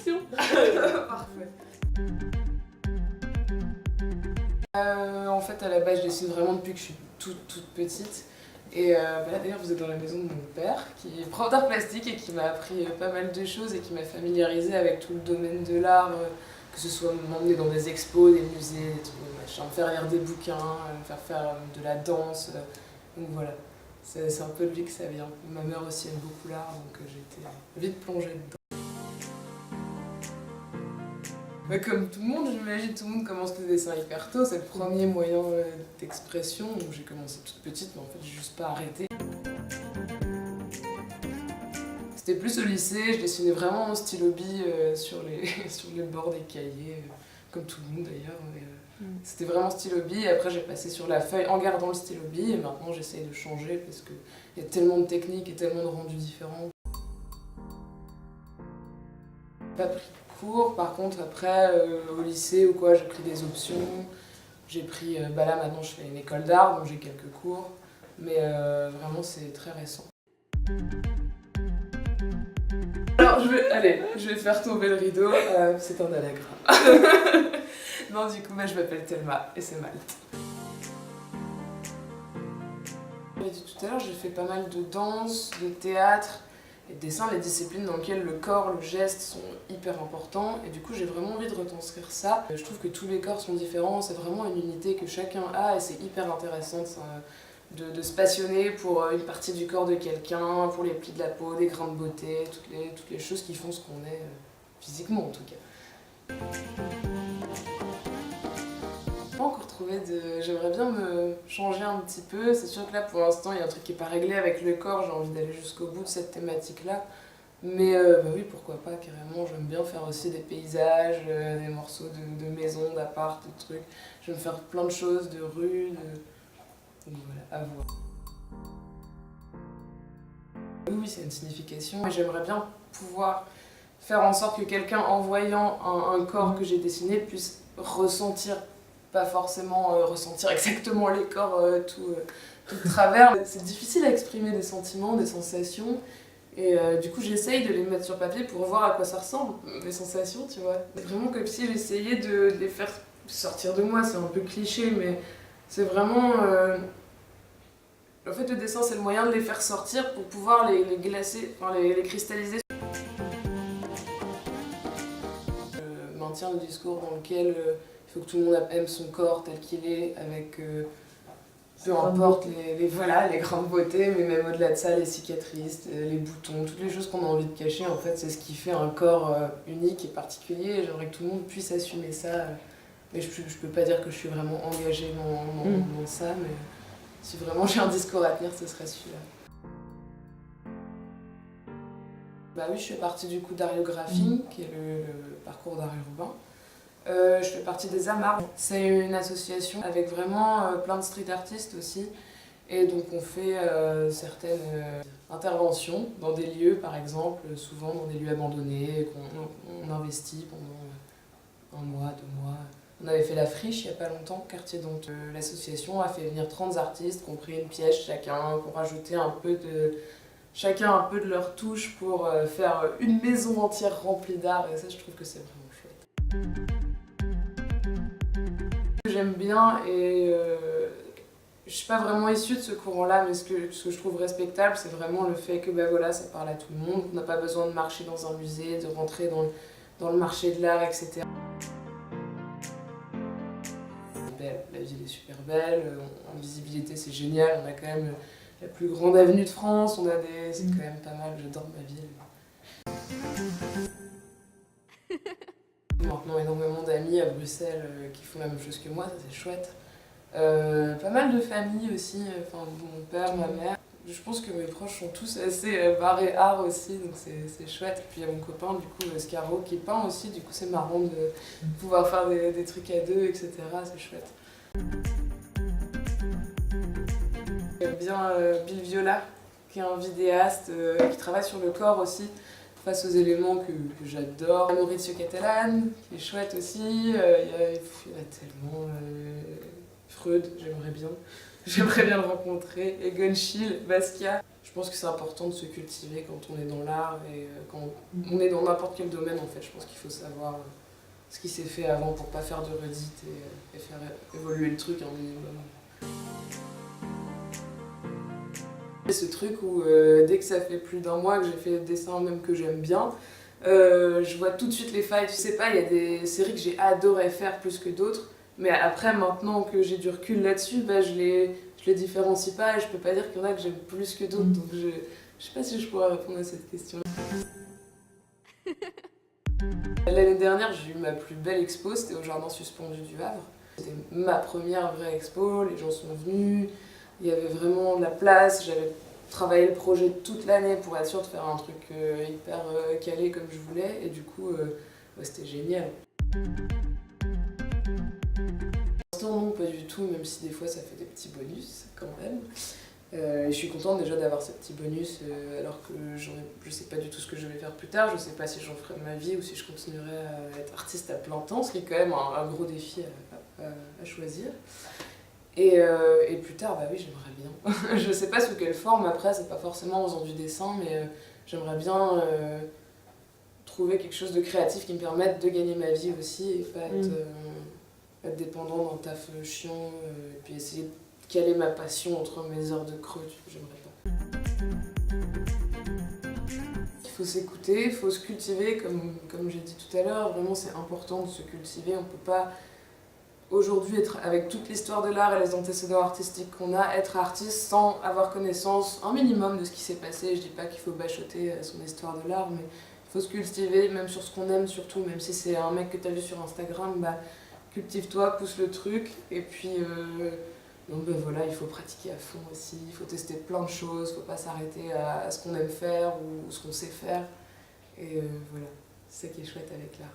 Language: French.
question. Parfait. En fait, à la base, je dessine vraiment depuis que je suis toute petite. Et là, d'ailleurs, vous êtes dans la maison de mon père, qui est prof d'art plastique et qui m'a appris pas mal de choses et qui m'a familiarisé avec tout le domaine de l'art, que ce soit m'emmener dans des expos, des musées, des trucs, machin, me faire lire des bouquins, me faire faire de la danse. Donc voilà, c'est un peu de lui que ça vient. Ma mère aussi aime beaucoup l'art, donc j'ai été vite plongée dedans. Mais comme tout le monde, j'imagine, tout le monde commence le dessin hyper tôt, c'est le premier moyen d'expression. Donc j'ai commencé toute petite, mais en fait j'ai juste pas arrêté. C'était plus au lycée, je dessinais vraiment en stylo-bille sur les bords des cahiers, comme tout le monde d'ailleurs. C'était vraiment stylo-bille, après j'ai passé sur la feuille en gardant le stylo-bille, et maintenant j'essaye de changer parce qu'il y a tellement de techniques et tellement de rendus différents. Pas pris de cours, par contre après au lycée ou quoi, j'ai pris des options. J'ai pris, là maintenant je fais une école d'art, donc j'ai quelques cours, mais vraiment c'est très récent. Alors je vais faire tomber le rideau, c'est un anagramme. Non, du coup je m'appelle Thelma et c'est Malte. Je l'ai dit tout à l'heure, j'ai fait pas mal de danse, de théâtre et de dessin, les disciplines dans lesquelles le corps, le geste sont hyper importants, et du coup j'ai vraiment envie de retranscrire ça. Je trouve que tous les corps sont différents, c'est vraiment une unité que chacun a et c'est hyper intéressant de se passionner pour une partie du corps de quelqu'un, pour les plis de la peau, des grains de beauté, toutes les choses qui font ce qu'on est physiquement en tout cas. Pas encore trouvé de... J'aimerais bien me changer un petit peu, c'est sûr que là pour l'instant il y a un truc qui n'est pas réglé avec le corps, j'ai envie d'aller jusqu'au bout de cette thématique là, mais oui pourquoi pas carrément, j'aime bien faire aussi des paysages, des morceaux de maisons, d'appart, de trucs, j'aime faire plein de choses, de rues, donc voilà, à voir. Oui, c'est une signification, mais j'aimerais bien pouvoir faire en sorte que quelqu'un, en voyant un corps que j'ai dessiné, puisse ressentir, pas forcément ressentir exactement les corps tout de travers. C'est difficile à exprimer des sentiments, des sensations, et du coup j'essaye de les mettre sur papier pour voir à quoi ça ressemble, mes sensations, tu vois. C'est vraiment comme si j'essayais de les faire sortir de moi, c'est un peu cliché, mais c'est vraiment... En fait, le dessin, c'est le moyen de les faire sortir pour pouvoir les glacer, enfin les cristalliser. Je maintiens le discours dans lequel il faut que tout le monde aime son corps tel qu'il est, avec peu importe les grandes beautés, mais même au-delà de ça, les cicatrices, les boutons, toutes les choses qu'on a envie de cacher, en fait, c'est ce qui fait un corps unique et particulier. J'aimerais que tout le monde puisse assumer ça. Mais je peux pas dire que je suis vraiment engagée dans ça, mais... Si vraiment j'ai un discours à tenir, ce serait celui-là. Bah oui, je fais partie du coup d'Ariographie, qui est le parcours d'art urbain. Je fais partie des Amarres. C'est une association avec vraiment plein de street artistes aussi. Et donc on fait certaines interventions dans des lieux, par exemple, souvent dans des lieux abandonnés, qu'on investit pendant un mois, 2 mois. On avait fait la Friche il n'y a pas longtemps, quartier dont l'association a fait venir 30 artistes, qui ont pris une pièce chacun, qui ont rajouté chacun un peu de leur touche pour faire une maison entière remplie d'art, et ça je trouve que c'est vraiment chouette. J'aime bien, et je suis pas vraiment issue de ce courant-là, mais ce que je trouve respectable, c'est vraiment le fait que voilà, ça parle à tout le monde, on n'a pas besoin de marcher dans un musée, de rentrer dans le marché de l'art, etc. La ville est super belle, en visibilité c'est génial, on a quand même la plus grande avenue de France, c'est quand même pas mal, j'adore ma ville. Maintenant énormément d'amis à Bruxelles qui font la même chose que moi, ça c'est chouette. Pas mal de familles aussi, mon père, ma mère. Je pense que mes proches sont tous assez barrés art aussi, donc c'est chouette. Et puis il y a mon copain, du coup, Scaro, qui peint aussi, du coup c'est marrant de pouvoir faire des trucs à deux, etc. C'est chouette. J'aime bien Bill Viola, qui est un vidéaste qui travaille sur le corps aussi, face aux éléments que j'adore. Maurizio Catalan, qui est chouette aussi, il y en a tellement. Freud, j'aimerais bien. j'aimerais bien le rencontrer. Egon Schiele, Basquiat. Je pense que c'est important de se cultiver quand on est dans l'art et quand on est dans n'importe quel domaine en fait. Je pense qu'il faut savoir ce qui s'est fait avant pour pas faire de redites et faire évoluer le truc un minimum. Ce truc où dès que ça fait plus d'un mois que j'ai fait des dessins même que j'aime bien, je vois tout de suite les failles. Je sais pas, il y a des séries que j'ai adoré faire plus que d'autres, mais après maintenant que j'ai du recul là-dessus, bah, je les différencie pas et je peux pas dire qu'il y en a que j'aime plus que d'autres, donc je sais pas si je pourrais répondre à cette question. L'année dernière, j'ai eu ma plus belle expo, c'était au Jardin suspendu du Havre. C'était ma première vraie expo, les gens sont venus, il y avait vraiment de la place, j'avais travaillé le projet toute l'année pour être sûre de faire un truc hyper calé comme je voulais, et du coup, ouais, c'était génial. Pour l'instant, non, pas du tout, même si des fois ça fait des petits bonus quand même. Je suis contente déjà d'avoir ce petit bonus alors que je sais pas du tout ce que je vais faire plus tard, je sais pas si j'en ferai de ma vie ou si je continuerai à être artiste à plein temps, ce qui est quand même un gros défi à choisir. Et plus tard, bah oui, j'aimerais bien. Je sais pas sous quelle forme, après c'est pas forcément en faisant du dessin, mais j'aimerais bien trouver quelque chose de créatif qui me permette de gagner ma vie aussi et pas être dépendant d'un taf chiant et puis essayer de caler ma passion entre mes heures de creux, j'aimerais pas. Il faut s'écouter, il faut se cultiver, comme j'ai dit tout à l'heure, vraiment c'est important de se cultiver, on peut pas aujourd'hui être avec toute l'histoire de l'art et les antécédents artistiques qu'on a, être artiste sans avoir connaissance un minimum de ce qui s'est passé. Je dis pas qu'il faut bachoter son histoire de l'art, mais il faut se cultiver, même sur ce qu'on aime surtout, même si c'est un mec que tu as vu sur Instagram, bah cultive-toi, pousse le truc, et puis donc ben voilà, il faut pratiquer à fond aussi, il faut tester plein de choses, il faut pas s'arrêter à ce qu'on aime faire ou ce qu'on sait faire, et voilà, c'est ça qui est chouette avec l'art.